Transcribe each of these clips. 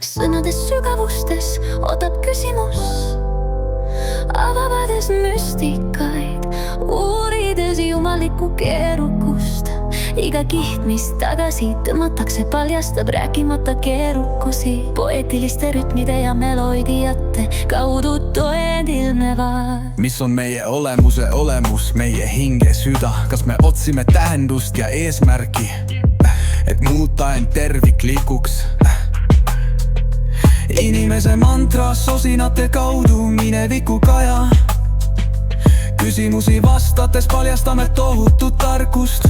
sõnades sügavustes ootab küsimus, avades müstikaid, uurides jumalikku keerukust. Iga kiht, mis tagasi tõmmatakse, paljastab rääkimata keerukusi. Poeetiliste rütmide ja meloodiate kaudu tõed ilmnevad. Mis on meie olemuse olemus, meie hinge süda? Kas me otsime tähendust ja eesmärki, et muuta end terviklikuks? Inimese mantra sosinate kaudu mineviku kaja. Küsimusi vastates paljastame tohutut tarkust.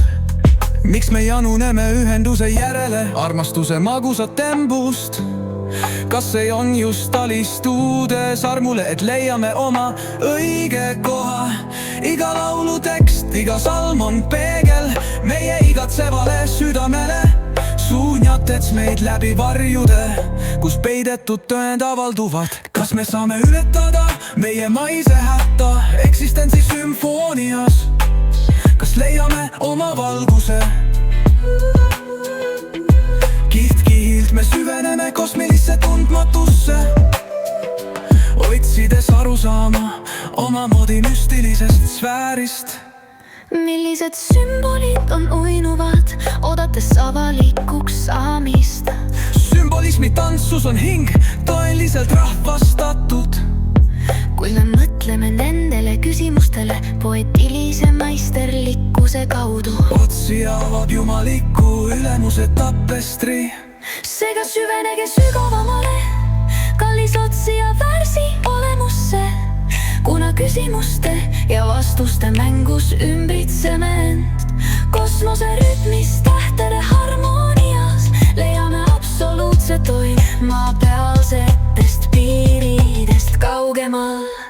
Miks me januneme ühenduse järele, armastuse magusat tembust? Kas see on just alistudes armule, et leiame oma õige koha? Iga laulu tekst, iga salm on peegel meie igatsevale südamele. Suunjatets meid läbi varjude, kus peidetud tõend avalduvad. Kas me saame ületada meie maise hätta eksistentsi sümfoonias? Kas leiame oma valguse? Kiht-kihilt me süveneme kosmilisse tundmatusse, otsides arusaama omamoodi müstilisest sfäärist. Millised sümbolid on uinuvad, oodates avalikuks saamist? Sümbolismi tantsus on hing tõeliselt rahvastatud. Kui me mõtleme nendele küsimustele poeetilise maisterlikkuse kaudu, otsi avab jumaliku ülemuse tapestri. seega süvenege sügavamale, kallis otsija värsi olemusse, kuna küsimuste ja vastuste mängus ümbritseme end. Kosmose rütmis, tähtede harmoonias leiame absoluutse toime maapealsetest piiridest kaugemal.